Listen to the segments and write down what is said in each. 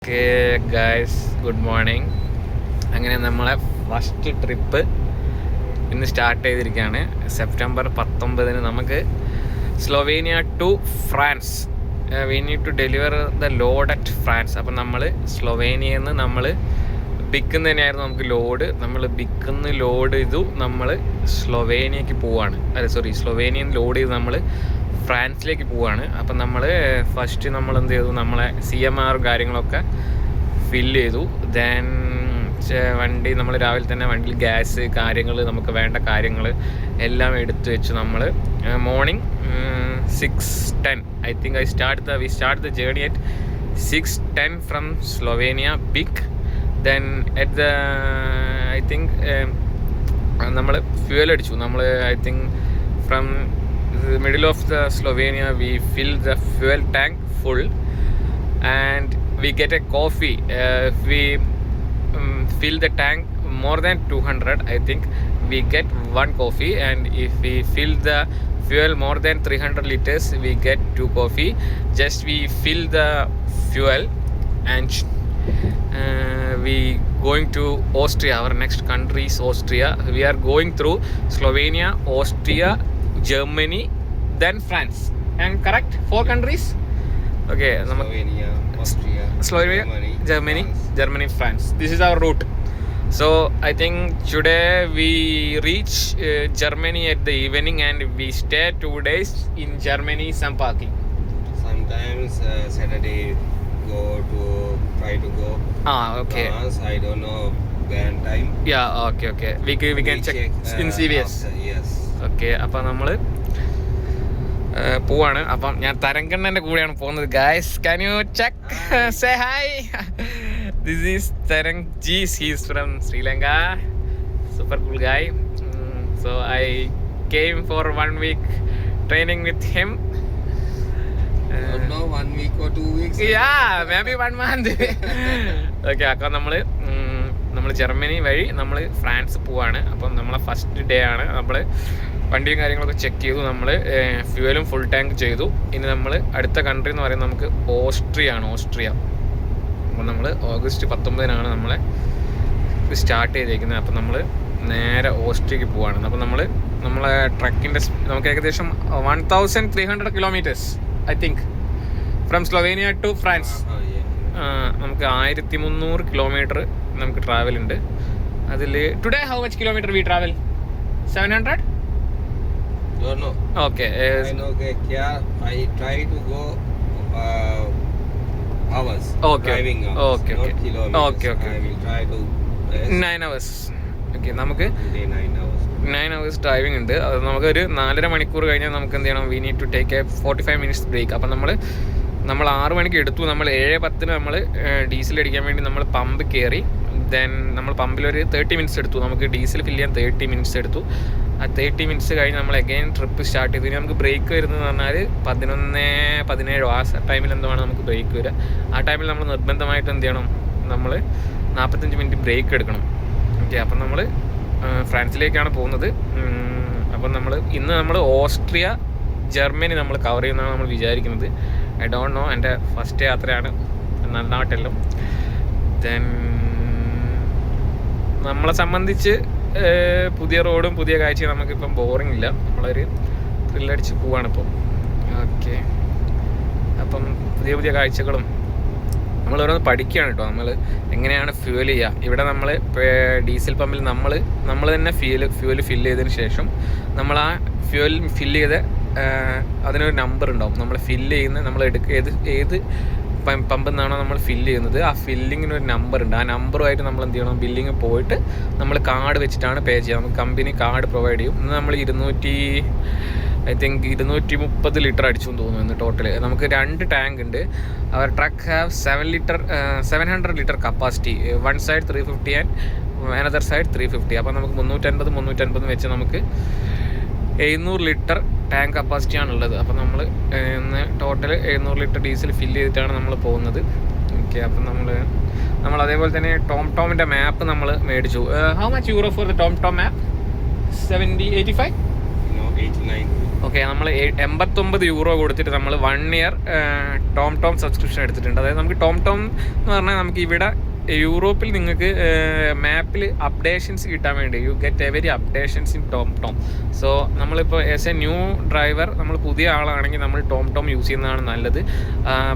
Okay guys, good morning. അങ്ങനെ നമ്മളെ first trip ഇന്ന് സ്റ്റാർട്ട് ചെയ്തിരിക്കുകയാണ്. സെപ്റ്റംബർ 19 നമുക്ക് Slovenia to France. We need to deliver the load at France. അപ്പം നമ്മൾ സ്ലൊവേനിയയിൽ നിന്ന് നമ്മൾ ബിക്കിന്ന് തന്നെയായിരുന്നു നമുക്ക് ലോഡ്. നമ്മൾ ബിക്കിന്ന് ലോഡ് ചെയ്തു നമ്മൾ സ്ലൊവേനിയക്ക് പോവാണ്. സ്ലൊവേനിയൻ ലോഡ് ചെയ്ത് നമ്മൾ ഫ്രാൻസിലേക്ക് പോവാണ്. അപ്പം നമ്മൾ ഫസ്റ്റ് നമ്മൾ എന്ത് ചെയ്തു, നമ്മളെ CMR കാര്യങ്ങളൊക്കെ ഫില്ല് ചെയ്തു. ദെൻ വണ്ടി നമ്മൾ രാവിലെ തന്നെ വണ്ടിയിൽ ഗ്യാസ് കാര്യങ്ങൾ, നമുക്ക് വേണ്ട കാര്യങ്ങൾ എല്ലാം എടുത്തു വെച്ചു. നമ്മൾ morning 6:10 I think we start the journey at 6:10 from Slovenia big. Then at the I think നമ്മൾ ഫ്യൂവൽ അടിച്ചു. നമ്മൾ I think from the middle of the Slovenia we fill the fuel tank full and we get a coffee. If we fill the tank more than 200 I think we get one coffee, and if we fill the fuel more than 300 liters we get 2 coffee. Just we fill the fuel and we going to Austria. Our next country is Austria. We are going through Slovenia, Austria, Germany, then France. And correct? 4 countries? Okay. Slovenia, Austria, Germany, France. This is our route. So I think today we reach Germany at the evening and we stay 2 days in Germany, some parking. Sometimes Saturday try to go. Okay. France, I don't know when time. Yeah, okay. We can check in CVS. Yes. Okay, അപ്പം നമ്മൾ പോവാണ്. അപ്പം ഞാൻ തരംഗണ്ണൻ്റെ കൂടെയാണ് പോകുന്നത്. Guys, can you check? Say hi. This is Tarang Jees. He is from Sri Lanka. Super cool guy. So I came for 1 week training with him. No, 1 week or 2 weeks. Yeah, maybe 1 month. Okay, അപ്പം നമ്മൾ Germany വഴി നമ്മൾ France പോവാണ്. അപ്പം നമ്മളെ first day ആണ്. നമ്മൾ വണ്ടിയും കാര്യങ്ങളൊക്കെ ചെക്ക് ചെയ്തു. നമ്മൾ ഫ്യൂവലും ഫുൾ ടാങ്ക് ചെയ്തു. ഇനി നമ്മൾ അടുത്ത കൺട്രി എന്ന് പറയുന്നത് നമുക്ക് ഓസ്ട്രിയ. അപ്പം നമ്മൾ ഓഗസ്റ്റ് 19 നമ്മളെ സ്റ്റാർട്ട് ചെയ്തേക്കുന്നത്. അപ്പം നമ്മൾ നേരെ ഓസ്ട്രിയക്ക് പോവാണ്. അപ്പം നമ്മളെ ട്രക്കിൻ്റെ നമുക്ക് ഏകദേശം 1300 kilometers I think from Slovenia to France. നമുക്ക് 1300 kilometer നമുക്ക് ട്രാവൽ ഉണ്ട്. അതിൽ today how much kilometre we travel? 700? No. Okay. I know. I try to go hours. Okay. Driving hours. Okay. Not kilometers. Okay. I will try to 9 hours. Okay. നമുക്ക് 9 hours. 9 hours driving ഉണ്ട്. അത് നമുക്കൊരു 4.5 മണിക്കൂർ കഴിഞ്ഞാൽ നമുക്ക് എന്ത് ചെയ്യണം? We need to take a 45 minutes break. അപ്പം നമ്മൾ 6 മണിക്ക് എടുത്തു. നമ്മൾ 7:10 നമ്മൾ ഡീസൽ അടിക്കാൻ വേണ്ടി നമ്മൾ പമ്പ് കയറി. ദെൻ നമ്മൾ പമ്പിലൊരു 30 minutes എടുത്തു. നമുക്ക് ഡീസൽ ഫില്ല് ചെയ്യാൻ 30 minutes എടുത്തു. ആ 30 minutes കഴിഞ്ഞ് നമ്മൾ അഗൈൻ ട്രിപ്പ് സ്റ്റാർട്ട് ചെയ്തു. ഇനി നമുക്ക് ബ്രേക്ക് വരുന്നതെന്ന് പറഞ്ഞാൽ 11-17 ആ ടൈമിൽ എന്താണ് നമുക്ക് ബ്രേക്ക് വരിക. ആ ടൈമിൽ നമ്മൾ നിർബന്ധമായിട്ട് എന്ത് ചെയ്യണം? നമ്മൾ 45 minute ബ്രേക്ക് എടുക്കണം. ഓക്കെ. അപ്പം നമ്മൾ ഫ്രാൻസിലേക്കാണ് പോകുന്നത്. അപ്പം ഇന്ന് നമ്മൾ ഓസ്ട്രിയ, ജർമ്മനി നമ്മൾ കവർ ചെയ്യുന്നതാണ് നമ്മൾ വിചാരിക്കുന്നത്. I don't know. എൻ്റെ ഫസ്റ്റ് യാത്രയാണ് നന്നായിട്ടെല്ലാം. ദെൻ നമ്മളെ സംബന്ധിച്ച് പുതിയ റോഡും പുതിയ കാഴ്ചയും നമുക്കിപ്പം ബോറിംഗ് ഇല്ല. നമ്മളൊരു ത്രില്ലടിച്ച് പോവാണിപ്പോൾ. ഓക്കെ. അപ്പം പുതിയ കാഴ്ചകളും നമ്മൾ ഓരോന്ന് പഠിക്കുകയാണ് കേട്ടോ. നമ്മൾ എങ്ങനെയാണ് ഫ്യൂവൽ ചെയ്യുക. ഇവിടെ നമ്മൾ ഡീസൽ പമ്പിൽ നമ്മൾ തന്നെ ഫ്യൂവൽ ഫില്ല് ചെയ്തതിന് ശേഷം നമ്മൾ ആ ഫ്യൂവൽ ഫില്ല് ചെയ്ത് അതിനൊരു നമ്പർ ഉണ്ടാവും. നമ്മൾ ഫില്ല് ചെയ്യുന്ന നമ്മൾ ഏത് പമ്പിൽ നിന്നാണോ നമ്മൾ ഫില്ല് ചെയ്യുന്നത് ആ ഫില്ലിങ്ങിന് ഒരു നമ്പർ ഉണ്ട്. ആ നമ്പറുമായിട്ട് നമ്മൾ എന്ത് ചെയ്യണം? ബില്ലിങ് പോയിട്ട് നമ്മൾ കാർഡ് വെച്ചിട്ടാണ് പേ ചെയ്യുക. നമുക്ക് കമ്പനി കാർഡ് പ്രൊവൈഡ് ചെയ്യും. ഇന്ന് നമ്മൾ 230 ലിറ്റർ അടിച്ചു എന്ന് തോന്നുന്നു ഇന്ന് ടോട്ടൽ. നമുക്ക് 2 ടാങ്ക് ഉണ്ട്. Our truck have 700 litre capacity. One side 350 and another side 350. അപ്പോൾ നമുക്ക് 350 വെച്ച് നമുക്ക് 700 ലിറ്റർ ടാങ്ക് കപ്പാസിറ്റിയാണുള്ളത്. അപ്പോൾ ഇന്ന് ടോട്ടൽ 700 ലിറ്റർ ഡീസൽ ഫില്ല് ചെയ്തിട്ടാണ് നമ്മൾ പോകുന്നത്. ഓക്കെ. അപ്പം നമ്മൾ അതേപോലെ തന്നെ ടോമിൻ്റെ മാപ്പ് നമ്മൾ മേടിച്ചു. How much euro for the Tom map? 70-85? No, 89. Okay, നമ്മൾ 89 യൂറോ കൊടുത്തിട്ട് നമ്മൾ 1 ഇയർ ടോം സബ്സ്ക്രിപ്ഷൻ എടുത്തിട്ടുണ്ട്. അതായത് നമുക്ക് ടോം എന്ന് പറഞ്ഞാൽ നമുക്ക് ഇവിടെ യൂറോപ്പിൽ നിങ്ങൾക്ക് മാപ്പിൽ അപ്ഡേഷൻസ് കിട്ടാൻ വേണ്ടി you get every updations in Tom. So നമ്മളിപ്പോൾ ആസ് എ ന്യൂ ഡ്രൈവർ, നമ്മൾ പുതിയ ആളാണെങ്കിൽ നമ്മൾ ടോം യൂസ് ചെയ്യുന്നതാണ് നല്ലത്.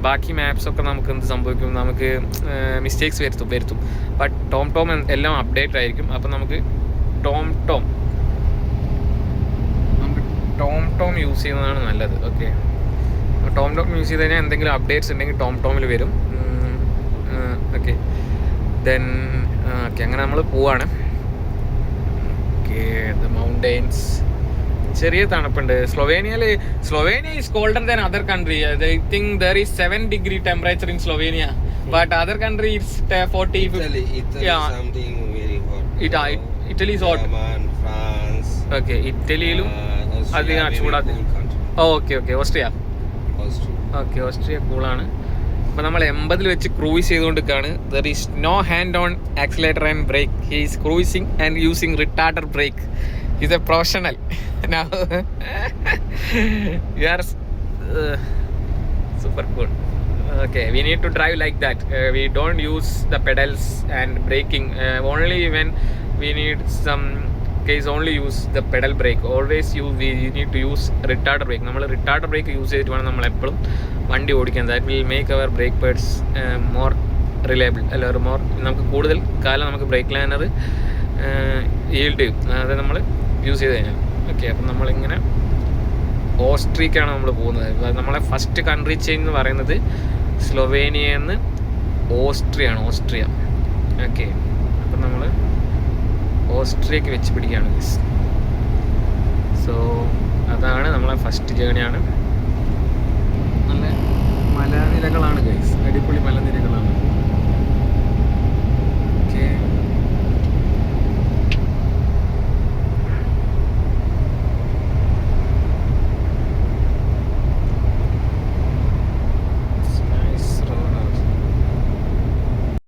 ബാക്കി മാപ്സൊക്കെ നമുക്ക് എന്ത് സംഭവിക്കും, നമുക്ക് മിസ്റ്റേക്സ് വരുത്തും. ബട്ട് ടോം എല്ലാം അപ്ഡേറ്റ് ആയിരിക്കും. അപ്പം നമുക്ക് ടോം യൂസ് ചെയ്യുന്നതാണ് നല്ലത്. ഓക്കെ, ടോം യൂസ് ചെയ്ത് കഴിഞ്ഞാൽ എന്തെങ്കിലും അപ്ഡേറ്റ്സ് ഉണ്ടെങ്കിൽ ടോമിൽ വരും. ഓക്കെ, ദെൻ ഓക്കെ, അങ്ങനെ നമ്മൾ പോവാണ്. ഓക്കെ, ദ മൗണ്ടെയ്ൻസ്, ചെറിയ തണുപ്പുണ്ട്. Slovenia is colder than other country. I think there is 7 degree temperature in Slovenia, but other country it's 40. Italy yeah, something very hot. Italy is hot. German, France. Okay, ഇറ്റലിയിലും അധികം ചൂടാതെ. Okay, Austria. Okay, Austria കൂളാണ്. അപ്പോൾ നമ്മൾ 80 വെച്ച് cruise ചെയ്തുകൊണ്ടിരിക്കുകയാണ്. There is no hand on accelerator and brake. He is cruising and using retarder brake. Is a professional. You are super cool. Okay, we need to drive like that. We don't use the pedals and braking. Only when we need some case only use the pedal brake. Always we need to use retarder brake. നമ്മൾ retarder brake use ചെയ്തിട്ട് വേണം നമ്മൾ എപ്പോഴും വണ്ടി ഓടിക്കാൻ. That will make our brake pads more reliable. അല്ല, more നമുക്ക് കൂടുതൽ കാലം നമുക്ക് ബ്രേക്ക് ലൈനർ ഈൽഡ് ചെയ്യും, അത് നമ്മൾ യൂസ് ചെയ്ത് കഴിഞ്ഞാൽ. ഓക്കെ, അപ്പം നമ്മളിങ്ങനെ ഓസ്ട്രിയക്കാണ് നമ്മൾ പോകുന്നത്. നമ്മളെ ഫസ്റ്റ് കൺട്രി ചേഞ്ച് എന്ന് പറയുന്നത് സ്ലൊവേനിയയിൽ നിന്ന് ഓസ്ട്രിയ. ഓക്കെ, അപ്പം നമ്മൾ ഓസ്ട്രിയക്ക് വെച്ച് പിടിക്കുകയാണ് ഗൈസ്. സോ അതാണ് നമ്മളെ ഫസ്റ്റ് ജേണിയാണ്. നല്ല മലനിരകളാണ് ഗൈസ്, അടിപൊളി മലനിരകളാണ്.